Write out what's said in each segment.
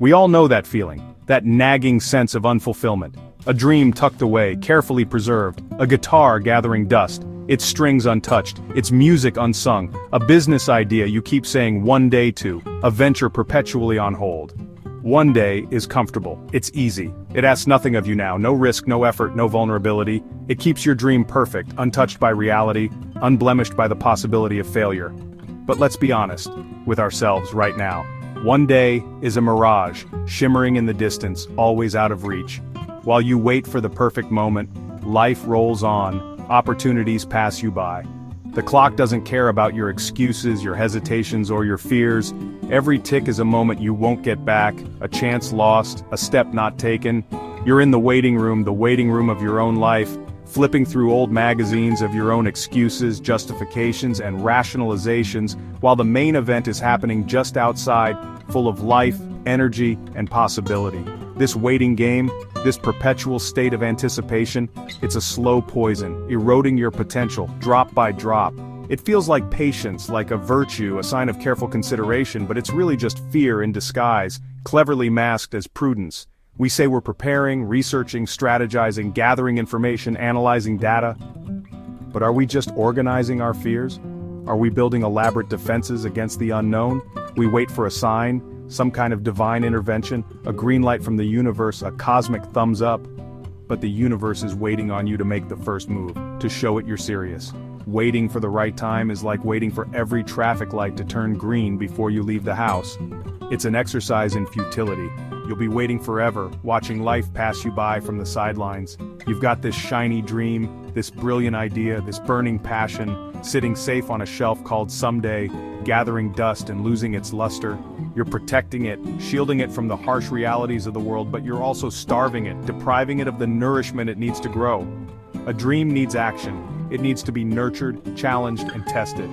We all know that feeling, that nagging sense of unfulfillment. A dream tucked away, carefully preserved, a guitar gathering dust, its strings untouched, its music unsung, a business idea you keep saying one day to, a venture perpetually on hold. One day is comfortable, it's easy, it asks nothing of you now, no risk, no effort, no vulnerability. It keeps your dream perfect, untouched by reality, unblemished by the possibility of failure. But let's be honest with ourselves right now. One day is a mirage, shimmering in the distance, always out of reach. While you wait for the perfect moment, life rolls on, opportunities pass you by. The clock doesn't care about your excuses, your hesitations, or your fears. Every tick is a moment you won't get back, a chance lost, a step not taken. You're in the waiting room of your own life, flipping through old magazines of your own excuses, justifications, and rationalizations, while the main event is happening just outside, full of life, energy, and possibility. This waiting game, this perpetual state of anticipation, it's a slow poison, eroding your potential, drop by drop. It feels like patience, like a virtue, a sign of careful consideration, but it's really just fear in disguise, cleverly masked as prudence. We say we're preparing, researching, strategizing, gathering information, analyzing data. But are we just organizing our fears? Are we building elaborate defenses against the unknown? We wait for a sign, some kind of divine intervention, a green light from the universe, a cosmic thumbs up. But the universe is waiting on you to make the first move, to show it you're serious. Waiting for the right time is like waiting for every traffic light to turn green before you leave the house. It's an exercise in futility. You'll be waiting forever, watching life pass you by from the sidelines. You've got this shiny dream, this brilliant idea, this burning passion, sitting safe on a shelf called someday, gathering dust and losing its luster. You're protecting it, shielding it from the harsh realities of the world, but you're also starving it, depriving it of the nourishment it needs to grow. A dream needs action. It needs to be nurtured, challenged, and tested.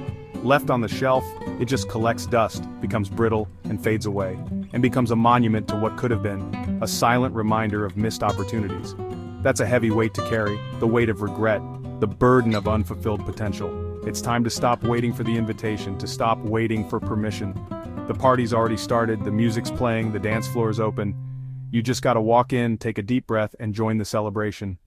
Left on the shelf, it just collects dust, becomes brittle, and fades away, and becomes a monument to what could have been, a silent reminder of missed opportunities. That's a heavy weight to carry, the weight of regret, the burden of unfulfilled potential. It's time to stop waiting for the invitation, to stop waiting for permission. The party's already started, the music's playing, the dance floor is open. You just gotta walk in, take a deep breath, and join the celebration.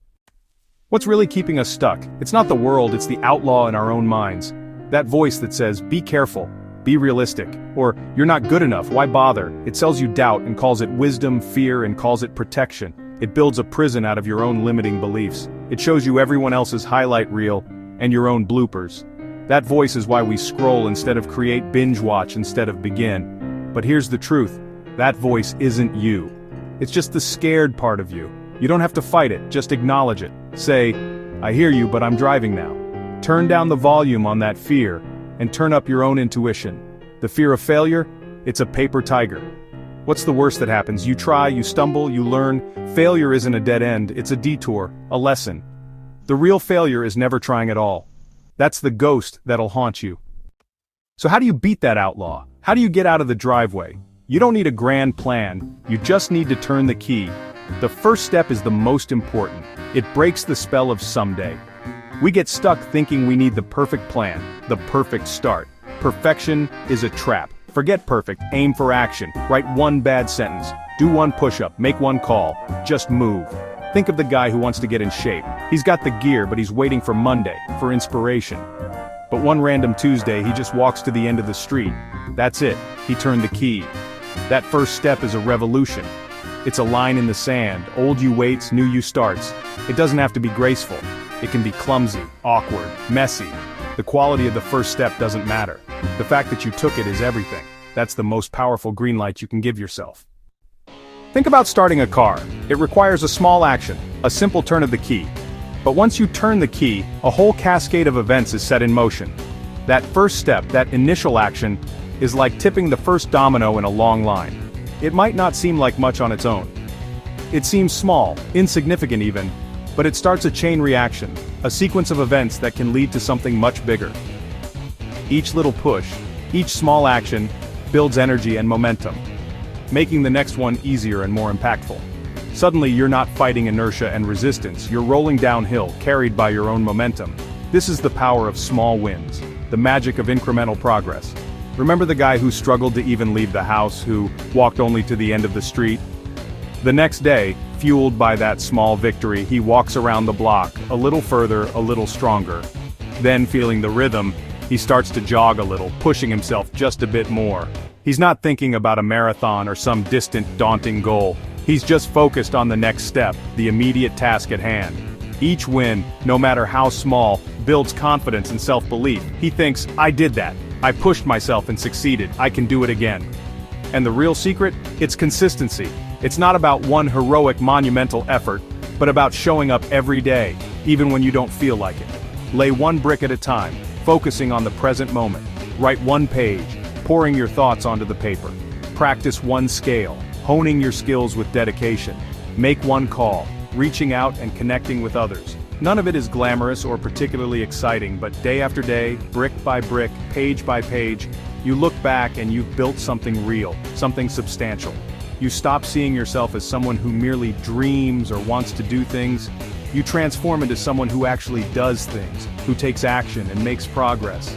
What's really keeping us stuck? It's not the world, it's the outlaw in our own minds. That voice that says, be careful, be realistic, or you're not good enough, why bother? It sells you doubt and calls it wisdom, fear, and calls it protection. It builds a prison out of your own limiting beliefs. It shows you everyone else's highlight reel and your own bloopers. That voice is why we scroll instead of create, binge watch instead of begin. But here's the truth, that voice isn't you. It's just the scared part of you. You don't have to fight it, just acknowledge it. Say, I hear you, but I'm driving now. Turn down the volume on that fear, and turn up your own intuition. The fear of failure? It's a paper tiger. What's the worst that happens? You try, you stumble, you learn. Failure isn't a dead end, it's a detour, a lesson. The real failure is never trying at all. That's the ghost that'll haunt you. So how do you beat that outlaw? How do you get out of the driveway? You don't need a grand plan, you just need to turn the key. The first step is the most important. It breaks the spell of someday. We get stuck thinking we need the perfect plan, the perfect start. Perfection is a trap. Forget perfect, aim for action. Write one bad sentence. Do one push-up, make one call. Just move. Think of the guy who wants to get in shape. He's got the gear, but he's waiting for Monday, for inspiration. But one random Tuesday, he just walks to the end of the street. That's it, he turned the key. That first step is a revolution. It's a line in the sand, old you waits, new you starts. It doesn't have to be graceful. It can be clumsy, awkward, messy. The quality of the first step doesn't matter. The fact that you took it is everything. That's the most powerful green light you can give yourself. Think about starting a car. It requires a small action, a simple turn of the key. But once you turn the key, a whole cascade of events is set in motion. That first step, that initial action, is like tipping the first domino in a long line. It might not seem like much on its own. It seems small, insignificant even, but it starts a chain reaction, a sequence of events that can lead to something much bigger. Each little push, each small action, builds energy and momentum, making the next one easier and more impactful. Suddenly you're not fighting inertia and resistance, you're rolling downhill, carried by your own momentum. This is the power of small wins, the magic of incremental progress. Remember the guy who struggled to even leave the house, who walked only to the end of the street? The next day, fueled by that small victory, he walks around the block, a little further, a little stronger. Then, feeling the rhythm, he starts to jog a little, pushing himself just a bit more. He's not thinking about a marathon or some distant, daunting goal. He's just focused on the next step, the immediate task at hand. Each win, no matter how small, builds confidence and self-belief. He thinks, I did that. I pushed myself and succeeded. I can do it again. And the real secret? It's consistency. It's not about one heroic, monumental effort, but about showing up every day, even when you don't feel like it. Lay one brick at a time, focusing on the present moment. Write one page, pouring your thoughts onto the paper. Practice one scale, honing your skills with dedication. Make one call, reaching out and connecting with others. None of it is glamorous or particularly exciting, but day after day, brick by brick, page by page, you look back and you've built something real, something substantial. You stop seeing yourself as someone who merely dreams or wants to do things. You transform into someone who actually does things, who takes action and makes progress.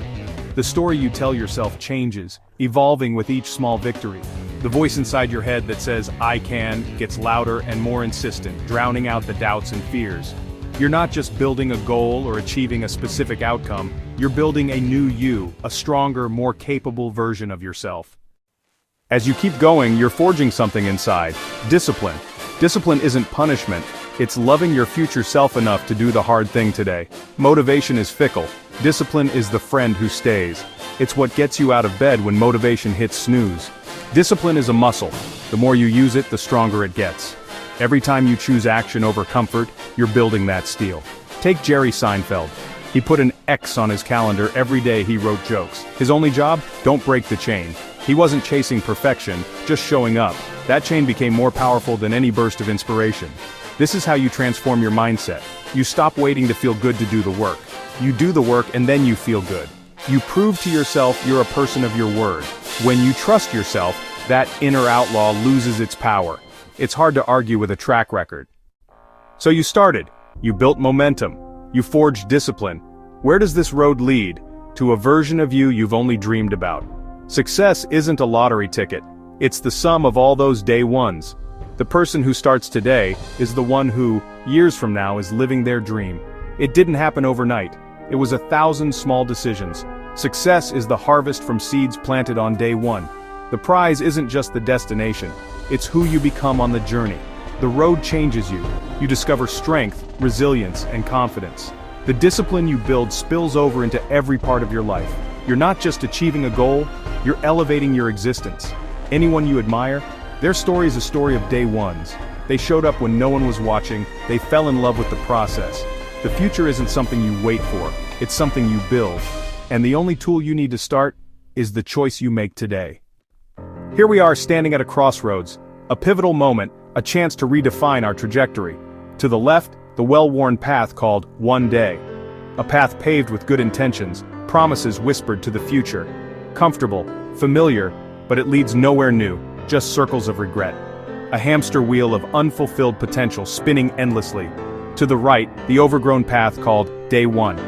The story you tell yourself changes, evolving with each small victory. The voice inside your head that says, I can, gets louder and more insistent, drowning out the doubts and fears. You're not just building a goal or achieving a specific outcome, you're building a new you, a stronger, more capable version of yourself. As you keep going, you're forging something inside. Discipline. Discipline isn't punishment, it's loving your future self enough to do the hard thing today. Motivation is fickle. Discipline is the friend who stays. It's what gets you out of bed when motivation hits snooze. Discipline is a muscle. The more you use it, the stronger it gets. Every time you choose action over comfort, you're building that steel. Take Jerry Seinfeld. He put an X on his calendar every day he wrote jokes. His only job? Don't break the chain. He wasn't chasing perfection, just showing up. That chain became more powerful than any burst of inspiration. This is how you transform your mindset. You stop waiting to feel good to do the work. You do the work and then you feel good. You prove to yourself you're a person of your word. When you trust yourself, that inner outlaw loses its power. It's hard to argue with a track record. So you started. You built momentum. You forged discipline. Where does this road lead? To a version of you you've only dreamed about. Success isn't a lottery ticket. It's the sum of all those day ones. The person who starts today is the one who, years from now, is living their dream. It didn't happen overnight. It was 1,000 small decisions. Success is the harvest from seeds planted on day one. The prize isn't just the destination. It's who you become on the journey. The road changes you. You discover strength, resilience, and confidence. The discipline you build spills over into every part of your life. You're not just achieving a goal, you're elevating your existence. Anyone you admire, their story is a story of day ones. They showed up when no one was watching, they fell in love with the process. The future isn't something you wait for, it's something you build. And the only tool you need to start is the choice you make today. Here we are standing at a crossroads, a pivotal moment, a chance to redefine our trajectory. To the left, the well-worn path called One Day. A path paved with good intentions, promises whispered to the future. Comfortable, familiar, but it leads nowhere new, just circles of regret. A hamster wheel of unfulfilled potential spinning endlessly. To the right, the overgrown path called Day One.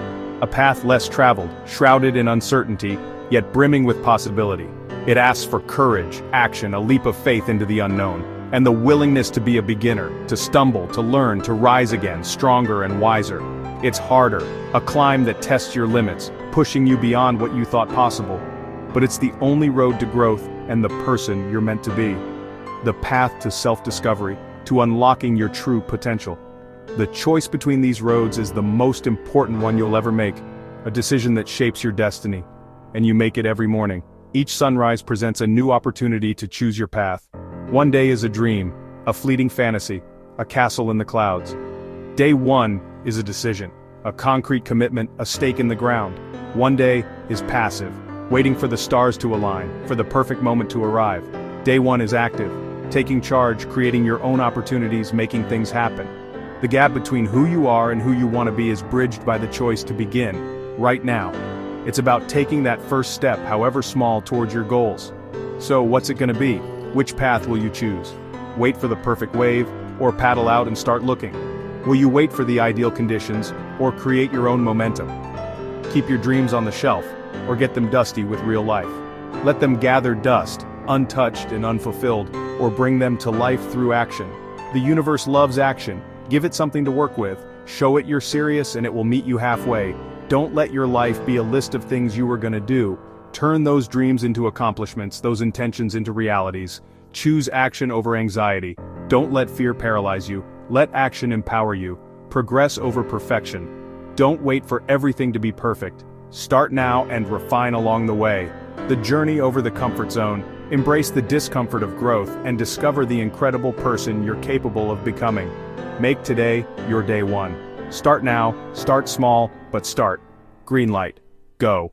A path less traveled, shrouded in uncertainty, yet brimming with possibility. It asks for courage, action, a leap of faith into the unknown, and the willingness to be a beginner, to stumble, to learn, to rise again, stronger and wiser. It's harder, a climb that tests your limits, pushing you beyond what you thought possible. But it's the only road to growth and the person you're meant to be. The path to self-discovery, to unlocking your true potential. The choice between these roads is the most important one you'll ever make, a decision that shapes your destiny, and you make it every morning. Each sunrise presents a new opportunity to choose your path. One day is a dream, a fleeting fantasy, a castle in the clouds. Day one is a decision, a concrete commitment, a stake in the ground. One day is passive, waiting for the stars to align, for the perfect moment to arrive. Day one is active, taking charge, creating your own opportunities, making things happen. The gap between who you are and who you want to be is bridged by the choice to begin, right now. It's about taking that first step, however small, towards your goals. So what's it going to be? Which path will you choose? Wait for the perfect wave, or paddle out and start looking? Will you wait for the ideal conditions, or create your own momentum? Keep your dreams on the shelf, or get them dusty with real life. Let them gather dust, untouched and unfulfilled, or bring them to life through action. The universe loves action. Give it something to work with. Show it you're serious and it will meet you halfway. Don't let your life be a list of things you were gonna do. Turn those dreams into accomplishments, those intentions into realities. Choose action over anxiety. Don't let fear paralyze you. Let action empower you. Progress over perfection. Don't wait for everything to be perfect. Start now and refine along the way. The journey over the comfort zone. Embrace the discomfort of growth and discover the incredible person you're capable of becoming. Make today your day one. Start now, start small, but start. Green light. Go.